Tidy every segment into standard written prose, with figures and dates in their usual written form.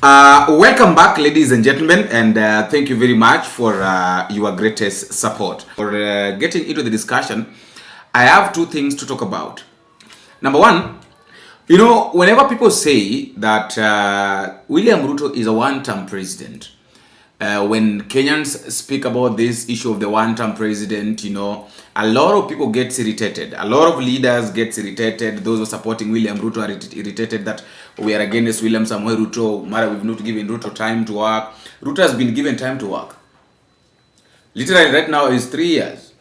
Welcome back, ladies and gentlemen, and thank you very much for your greatest support. For getting into the discussion, I have two things to talk about. Number one, whenever people say that William Ruto is a one-term president, when Kenyans speak about this issue of the one-term president, a lot of people get irritated. A lot of leaders get irritated. Those who are supporting William Ruto are irritated that we are against William Samuel Ruto. Mara, we've not given Ruto time to work. Ruto has been given time to work. Literally, right now is 3 years.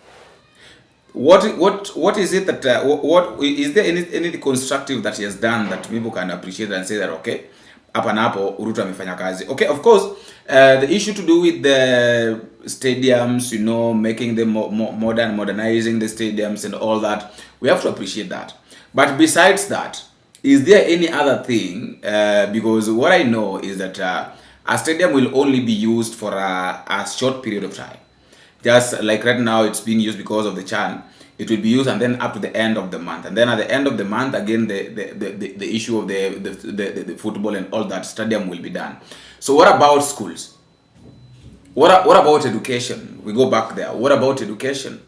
What is it that what is there any constructive that he has done that people can appreciate and say that okay, hapa na hapo Ruto amefanya kazi. Okay, of course, the issue to do with the stadiums, making them modernizing the stadiums and all that, we have to appreciate that. But besides that, is there any other thing? Because what I know is that a stadium will only be used for a short period of time. Just like right now, it's being used because of the CHAN. It will be used and then up to the end of the month. And then at the end of the month, again, the issue of the football and all that stadium will be done. So what about schools? What about education? We go back there. What about education?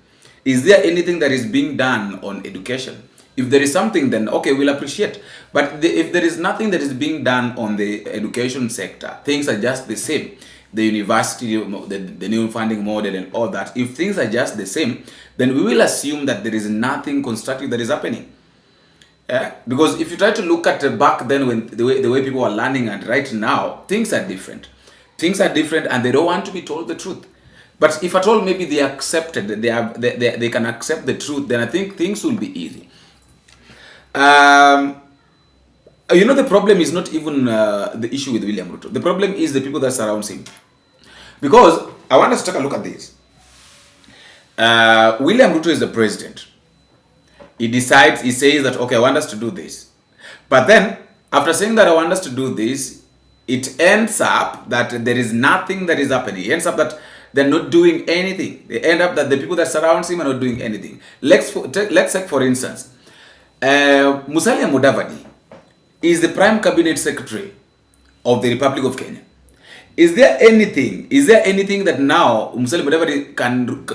Is there anything that is being done on education? If there is something, then okay, we'll appreciate. But if there is nothing that is being done on the education sector, things are just the same. The university, the new funding model and all that, if things are just the same, then we will assume that there is nothing constructive that is happening. Because if you try to look at back then, when the way people are learning, and right now, things are different. Things are different and they don't want to be told the truth. But if at all maybe they accepted, they can accept the truth, then I think things will be easy. The problem is not even the issue with William Ruto. The problem is the people that surround him. Because I want us to take a look at this. William Ruto is the president. He says that, okay, I want us to do this. But then, after saying that I want us to do this, it ends up that there is nothing that is happening. It ends up that they're not doing anything. They end up that the people that surround him are not doing anything. Let's take for instance, Musalia Mudavadi is the Prime Cabinet Secretary of the Republic of Kenya. Is there anything that now Musalia Mudavadi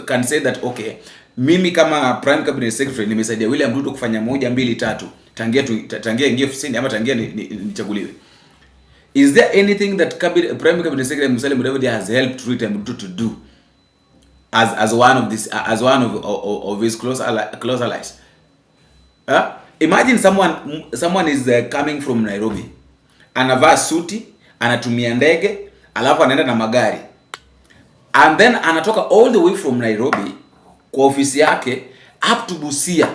can say that okay, mimi kama Prime Cabinet Secretary nimesaidia William Ruto kufanya 1, 2, 3 tangia ingie ofisini ama tangia nichaguliwe? Is there anything that Prime Cabinet Secretary Musalia Mudavadi has helped William Ruto to do as one of his close allies? Imagine someone is coming from Nairobi, anavaa suti, anatumia ndege, alafu anaenda na magari, and then anatoka all the way from Nairobi kwa ofisi yake up to Busia,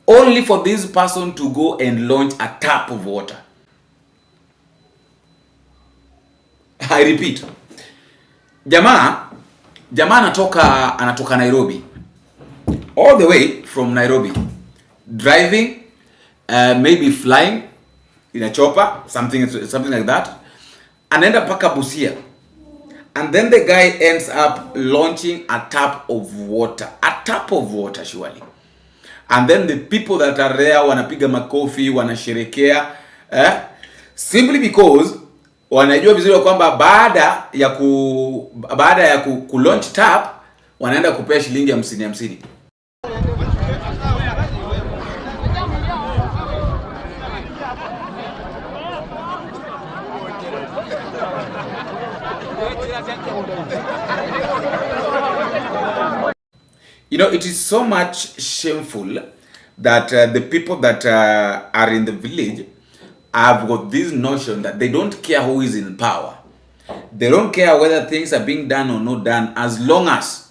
only for this person to go and launch a tap of water. I repeat, jamaa anatoka Nairobi, all the way from Nairobi, driving, maybe flying in a chopper, something like that, and end up paka Busia, and then the guy ends up launching a tap of water, surely, and then the people that are there wanapiga makofi, wanasherekea, simply because wanajua vizuri kwamba baada ya ku launch tap wanaenda kupea shilingi 50. It is so much shameful that the people that are in the village have got this notion that they don't care who is in power. They don't care whether things are being done or not done, as long as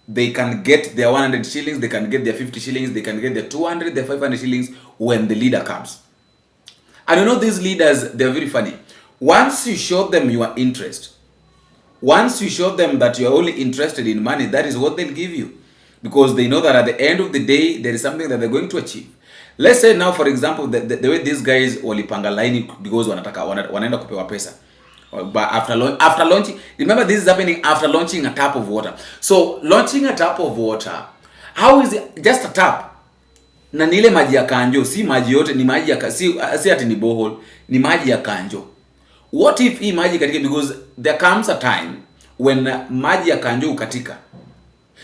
they can get their 100 shillings, they can get their 50 shillings, they can get their 200, their 500 shillings when the leader comes. And these leaders, they're very funny. Once you show them your interest, once you show them that you're only interested in money, that is what they'll give you. Because they know that at the end of the day, there is something that they're going to achieve. Let's say now, for example, the way these guys walipanga line because wanaenda kupewa pesa. But after launching, remember this is happening after launching a tap of water. So launching a tap of water, how is it just a tap? Na nile maji ya kanjo, si maji yote, ni maji ya si ati ni borehole, ni maji ya kanjo. What if hii maji katika, because there comes a time when maji ya Kanjo katika.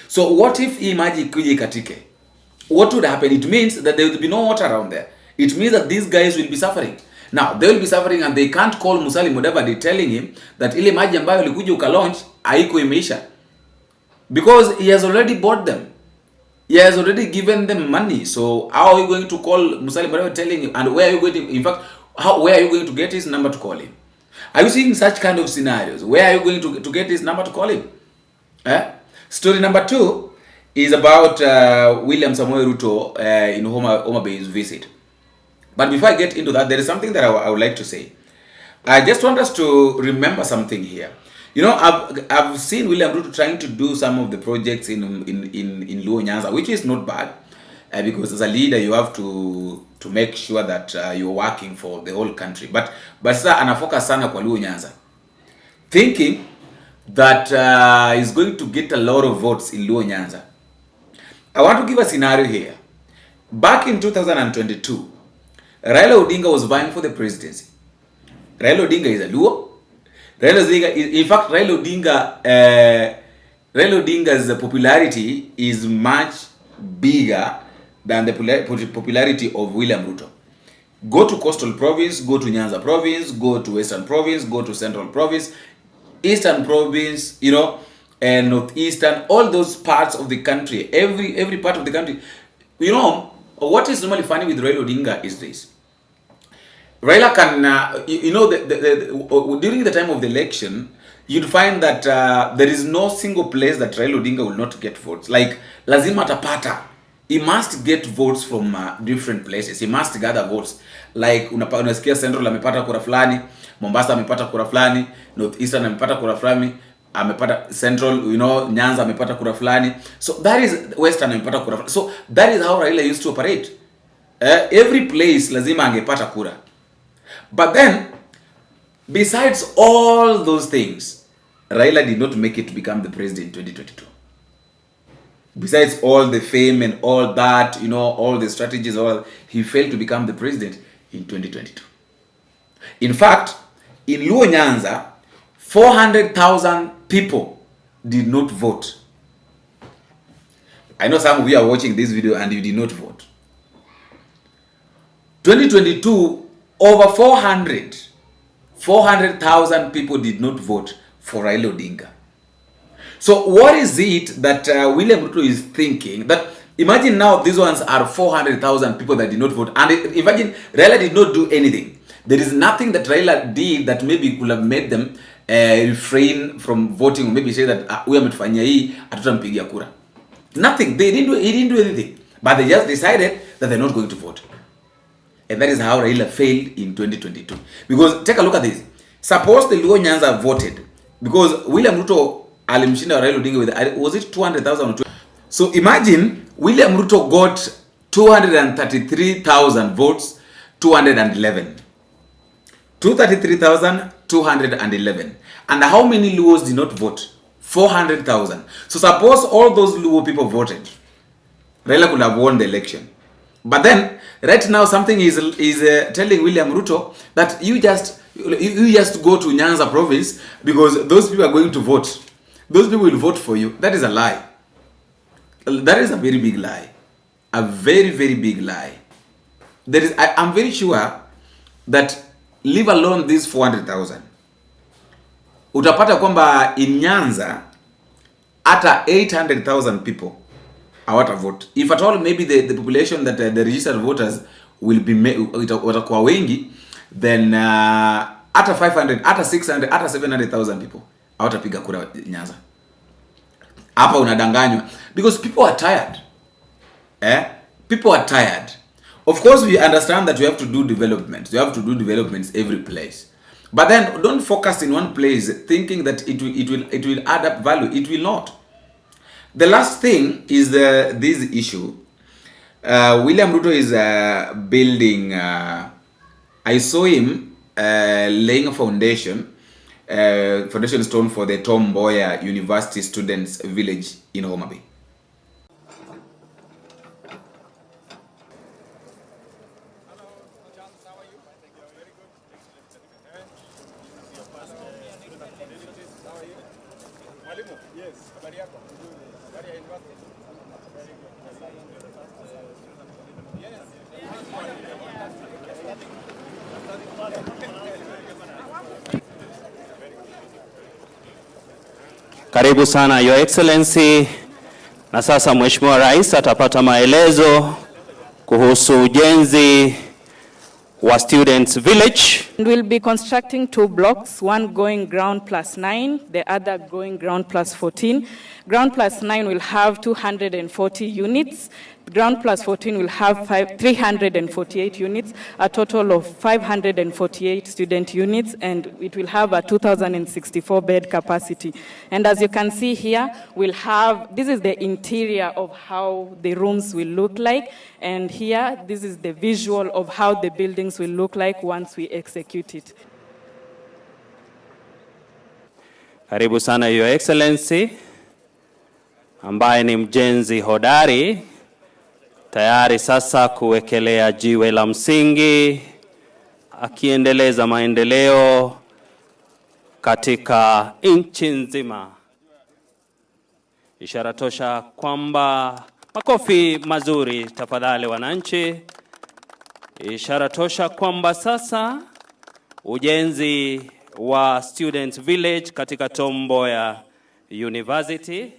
So what if hii maji kuja ikatike? What would happen? It means that there will be no water around there. It means that these guys will be suffering. Now, they will be suffering and they can't call Musalia Mudavadi telling him that ile maji ambayo ulikuja ukalaunch haiko imeisha. Because he has already bought them. He has already given them money. So how are you going to call Musalia Mudavadi telling him, and where are you going to, in fact, where are you going to get his number to call him? Are you seeing such kind of scenarios? Where are you going to get his number to call him? Story number 2 is about William Samoei Ruto in Homa Bay's visit. But before I get into that, there is something that I would like to say. I just want us to remember something here. You know, I've seen William Ruto trying to do some of the projects in Luo Nyanza, which is not bad, because as a leader you have to make sure that you're working for the whole country. But sasa anafocus sana kwa Luo Nyanza, thinking that he's going to get a lot of votes in Luo Nyanza. I want to give a scenario here. Back in 2022, Raila Odinga was vying for the presidency. Raila Odinga is a Luo. In fact, Raila Odinga's popularity is much bigger than the popularity of William Ruto. Go to Coastal Province, go to Nyanza Province, go to Western Province, go to Central Province, Eastern Province, you know, and Northeastern, all those parts of the country, every part of the country. You know, what is normally funny with Raila Odinga is this. Raila can, you know, during the time of the election, you'd find that there is no single place that Raila Odinga will not get votes. Like, lazima tapata. He must get votes from different places. He must gather votes. Like, unasikia Central amepata kura fulani, Mombasa amepata kura fulani, Northeastern amepata kura fulani, amepata Central, you know, Nyanza amepata kura fulani. So that is Western amepata kura fulani. So that is how Raila used to operate. Every place lazima angepata kura. But then, besides all those things, Raila did not make it to become the president in 2022. Besides all the fame and all that, you know, all the strategies, he failed to become the president in 2022. In fact, in Luo Nyanza, 400,000 people did not vote. I know some of you are watching this video and you did not vote. 2022, over 400,000 people did not vote for Raila Odinga. So what is it that William Ruto is thinking? That imagine now these ones are 400,000 people that did not vote. And imagine Raila did not do anything. There is nothing that Raila did that maybe could have made them refrain from voting, or maybe say that huyu ametufanyia hii hatutampigia kura. Nothing. He didn't do anything. But they just decided that they're not going to vote. And that is how Raila failed in 2022. Because take a look at this. Suppose the Luo Nyanza voted, because William Ruto alimshinda Raila Odinga with, was it 200,000 or 200? So imagine William Ruto got 233,000 votes, 211. 233,211. And how many Luos did not vote? 400,000. So suppose all those Luo people voted, Raila could have won the election. But then, right now, something is telling William Ruto that you just go to Nyanza province because those people are going to vote. Those people will vote for you. That is a lie. That is a very big lie. A very, very big lie. I'm very sure that, leave alone these 400,000. Utapata kwamba in Nyanza, hata 800,000 people hawata vote. If at all, maybe the population that the registered voters will be watakuwa wengi, then hata 500, hata 600, hata 700,000 people hawatapiga kura Nyanza. Hapa unadanganywa because people are tired. People are tired. Of course, we understand that you have to do development. You have to do developments every place. But then don't focus in one place thinking that it will add up value. It will not. The last thing is this issue. William Ruto is building. I saw him laying a foundation stone for the Tom Mboya University Students Village in Homa Bay. Karibu sana Your Excellency. Na sasa Mheshimiwa Rais atapata maelezo kuhusu ujenzi wa Students Village. We'll be constructing 2 blocks, one going ground plus 9, the other going ground plus 14. Ground plus 9 will have 240 units. Ground plus 14 will have 348 units, a total of 548 student units, and it will have a 2,064 bed capacity. And as you can see here, we'll have, this is the interior of how the rooms will look like, and here, this is the visual of how the buildings will look like once we execute it. Karibu sana Your Excellency, ambaye ni mjenzi hodari, tayari sasa kuwekelea jiwe la msingi, akiendeleza maendeleo katika nchi nzima. Ishara tosha kwamba, makofi mazuri tafadhali wananchi. Ishara tosha kwamba sasa ujenzi wa Student Village katika Tom Mboya University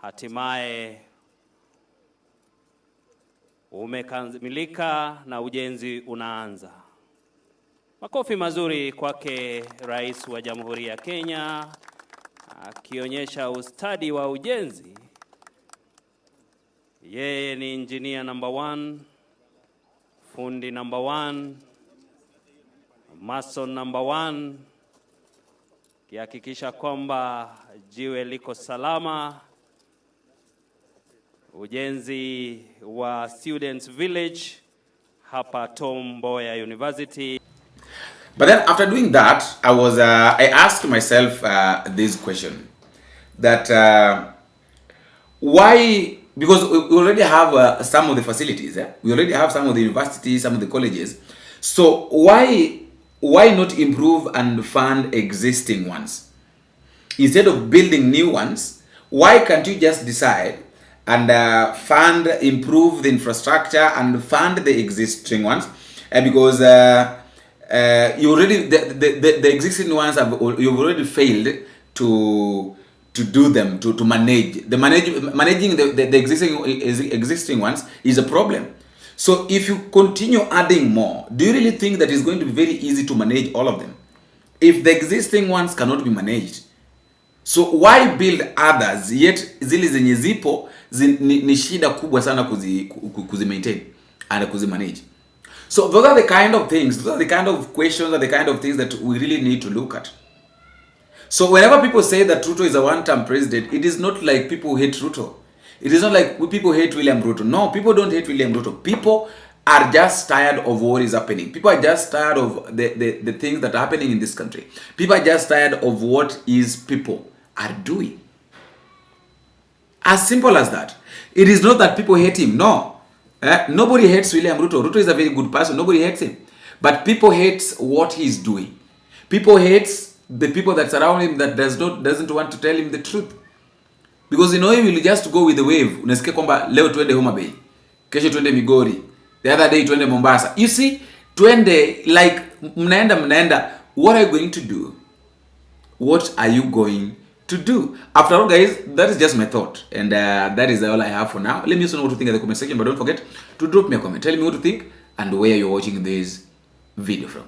hatimaye umekamilika na ujenzi unaanza. Makofi mazuri kwake Rais wa Jamhuri ya Kenya, akionyesha ustadi wa ujenzi. Yeye ni engineer number 1, fundi number 1, mason number 1, kihakikisha kwamba jiwe liko salama. Ujenzi wa Students Village hapa Tom Mboya University. But then after doing that, I asked myself this question, that why, because we already have some of the facilities, we already have some of the universities, some of the colleges, so why not improve and fund existing ones instead of building new ones? Why can't you just decide and fund, improve the infrastructure and fund the existing ones? Because you already, the existing ones you've already failed to do them, to manage. Managing the existing ones is a problem. So if you continue adding more, do you really think that it's going to be very easy to manage all of them if the existing ones cannot be managed? So why build others yet zile zenye zipo ni shida kubwa sana kuzi maintain and kuzi manage? So those are the kind of things, those are the kind of questions, are the kind of things that we really need to look at. So whenever people say that Ruto is a one-term president, it is not like people hate Ruto. It is not like people hate William Ruto. No, people don't hate William Ruto. People are just tired of what is happening. People are just tired of the things that are happening in this country. People are just tired of what is people are doing. As simple as that. It is not that people hate him. No. Nobody hates William Ruto. Ruto is a very good person. Nobody hates him. But people hate what he's doing. People hate the people that surround him that doesn't want to tell him the truth. Because you know, he will just go with the wave. Unasikia kwamba leo tuende Homa Bay, kesho tuende Migori, the other day tuende Mombasa. You see, tuende like mnaenda. What are you going to do? What are you going to do? After all, guys, that is just my thought, and that is all I have for now. Let me know what you think in the comment section, but don't forget to drop me a comment. Tell me what you think and where you're watching this video from.